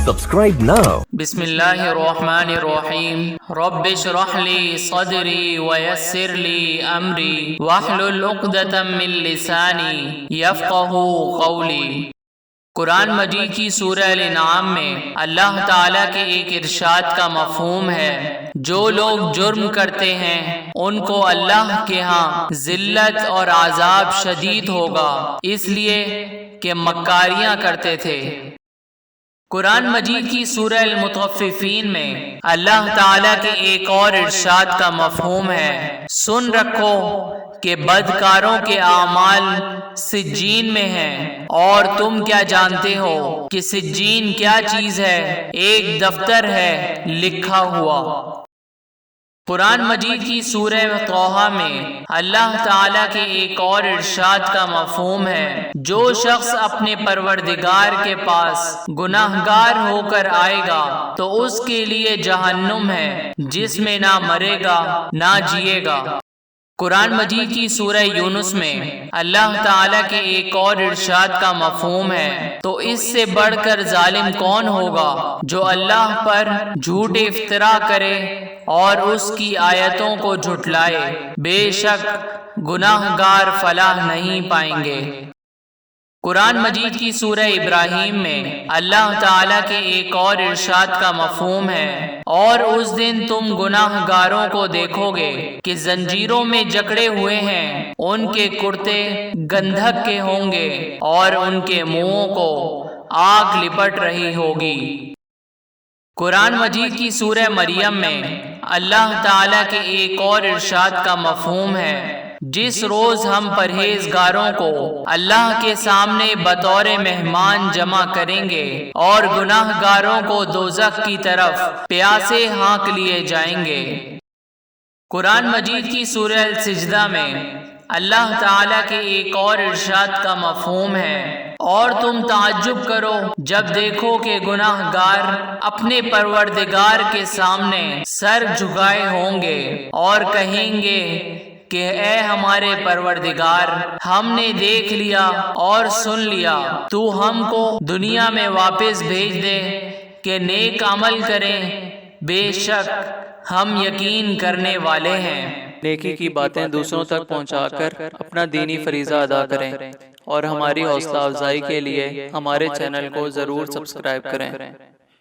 Subscribe now. بسم اللہ الرحمن الرحیم رب اشرح لی صدری ویسر لی امری واحلل عقدۃ من لسانی یفقہوا قولی۔ قرآن مجید کی سورہ الانعام میں اللہ تعالیٰ کے ایک ارشاد کا مفہوم ہے، جو لوگ جرم کرتے ہیں ان کو اللہ کے ہاں ذلت اور عذاب شدید ہوگا، اس لیے کہ مکاریاں کرتے تھے۔ قرآن مجید کی سورہ المطففین میں اللہ تعالیٰ کے ایک اور ارشاد کا مفہوم ہے، سن رکھو کہ بدکاروں کے اعمال سجین میں ہیں، اور تم کیا جانتے ہو کہ سجین کیا چیز ہے؟ ایک دفتر ہے لکھا ہوا۔ قرآن مجید کی سورہ طٰہٰ میں اللہ تعالیٰ کے ایک اور ارشاد کا مفہوم ہے، جو شخص اپنے پروردگار کے پاس گناہ گار ہو کر آئے گا تو اس کے لیے جہنم ہے، جس میں نہ مرے گا نہ جیے گا۔ قرآن مجید کی سورہ یونس میں اللہ تعالیٰ کے ایک اور ارشاد کا مفہوم ہے، تو اس سے بڑھ کر ظالم کون ہوگا جو اللہ پر جھوٹ افترا کرے اور اس کی آیتوں کو جھٹلائے، بے شک گناہ گار فلاح نہیں پائیں گے۔ قرآن مجید کی سورہ ابراہیم میں اللہ تعالیٰ کے ایک اور ارشاد کا مفہوم ہے، اور اس دن تم گناہ گاروں کو دیکھو گے کہ زنجیروں میں جکڑے ہوئے ہیں، ان کے کرتے گندھک کے ہوں گے اور ان کے منہوں کو آگ لپٹ رہی ہوگی۔ قرآن مجید کی سورہ مریم میں اللہ تعالیٰ کے ایک اور ارشاد کا مفہوم ہے، جس روز ہم پرہیزگاروں کو اللہ کے سامنے بطور مہمان جمع کریں گے اور گناہ گاروں کو دوزخ کی طرف پیاسے ہانک لیے جائیں گے۔ قرآن مجید کی سورہ السجدہ میں اللہ تعالیٰ کے ایک اور ارشاد کا مفہوم ہے، اور تم تعجب کرو جب دیکھو کہ گناہ گار اپنے پروردگار کے سامنے سر جھکائے ہوں گے اور کہیں گے کہ اے ہمارے پروردگار، ہم نے دیکھ لیا اور سن لیا، تو ہم کو دنیا میں واپس بھیج دے کہ نیک عمل کریں، بے شک ہم یقین کرنے والے ہیں۔ نیکی کی باتیں دوسروں تک پہنچا کر اپنا دینی فریضہ ادا کریں، اور ہماری حوصلہ افزائی کے لیے ہمارے چینل کو ضرور سبسکرائب کریں۔